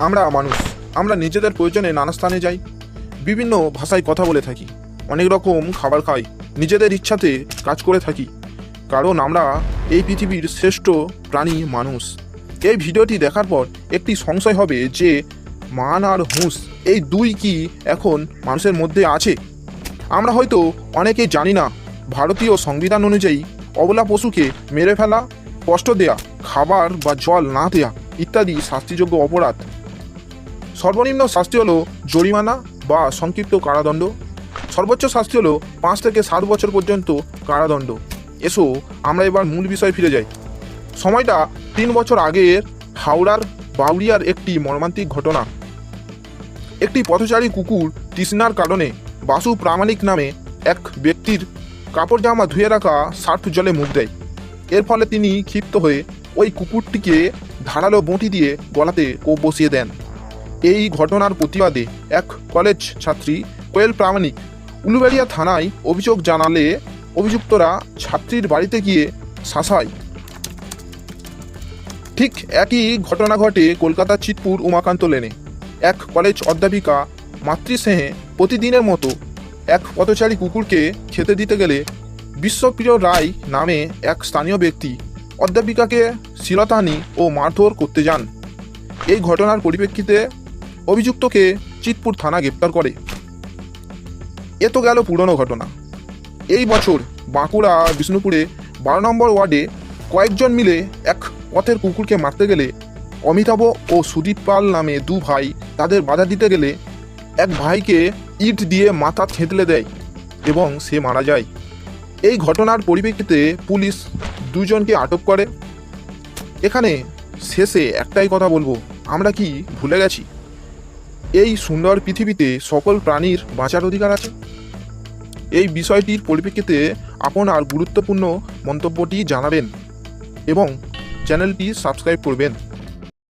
আমরা মানুষ, আমরা নিজেদের প্রয়োজনে নানা স্থানে যাই, বিভিন্ন ভাষায় কথা বলে থাকি, অনেক রকম খাবার খাই, নিজেদের ইচ্ছাতে কাজ করে থাকি, কারণ আমরা এই পৃথিবীর শ্রেষ্ঠ প্রাণী মানুষ। এই ভিডিওটি দেখার পর একটি সংশয় হবে যে মান আর হুঁশ এই দুই কি এখন মানুষের মধ্যে আছে? আমরা হয়তো অনেকেই জানি না, ভারতীয় সংবিধান অনুযায়ী অবলা পশুকে মেরে ফেলা, কষ্ট দেয়া, খাবার বা জল না দেয়া ইত্যাদি শাস্তিযোগ্য অপরাধ। সর্বনিম্ন শাস্তি হলো জরিমানা বা সংক্ষিপ্ত কারাদণ্ড, সর্বোচ্চ শাস্তি হলো 5 থেকে 7 বছর পর্যন্ত কারাদণ্ড। এসো আমরা এবার মূল বিষয়ে ফিরে যাই। সময়টা 3 বছর আগের হাওড়ার বাউরিয়ার একটি মর্মান্তিক ঘটনা। একটি পথচারী কুকুর তৃষ্ণার কারণে বাসু প্রামাণিক নামে এক ব্যক্তির কাপড় জামা ধুয়ে রাখা সার্ফ জলে মুখ দেয়। এর ফলে তিনি ক্ষিপ্ত হয়ে ওই কুকুরটিকে ধারালো বঁটি দিয়ে গলাতে কোপ বসিয়ে দেন। এই ঘটনার প্রতিবাদে এক কলেজ ছাত্রী কোয়েল প্রামাণিক উলুবেড়িয়া থানায় অভিযোগ জানালে অভিযুক্তরা ছাত্রীর বাড়িতে গিয়ে শাসায়। ঠিক একই ঘটনা ঘটে কলকাতার চিতপুর উমাকান্ত লেনে। এক কলেজ অধ্যাপিকা মাতৃস্নেহে প্রতিদিনের মতো এক পথচারী কুকুরকে খেতে দিতে গেলে বিশ্বপ্রিয় রায় নামে এক স্থানীয় ব্যক্তি অধ্যাপিকাকে শ্লীলতাহানি ও মারধর করতে যান। এই ঘটনার পরিপ্রেক্ষিতে অভিযুক্তকে চিতপুর থানা গ্রেপ্তার করে। এ তো গেল পুরনো ঘটনা। এই বছর বাঁকুড়া বিষ্ণুপুরে 12 নম্বর ওয়ার্ডে কয়েকজন মিলে এক পথের কুকুরকে মারতে গেলে অমিতাভ ও সুদীপ পাল নামে 2 ভাই তাদের বাধা দিতে গেলে এক ভাইকে ইট দিয়ে মাথা থেঁতলে দেয় এবং সে মারা যায়। এই ঘটনার পরিপ্রেক্ষিতে পুলিশ 2 জনকে আটক করে। এখানে শেষে একটাই কথা বলবো, আমরা কি ভুলে গেছি এই সুন্দর পৃথিবীতে সকল প্রাণীর বাঁচার অধিকার আছে? এই বিষয়টির পরিপ্রেক্ষিতে আপনার গুরুত্বপূর্ণ মন্তব্যটি জানাবেন এবং চ্যানেলটি সাবস্ক্রাইব করবেন।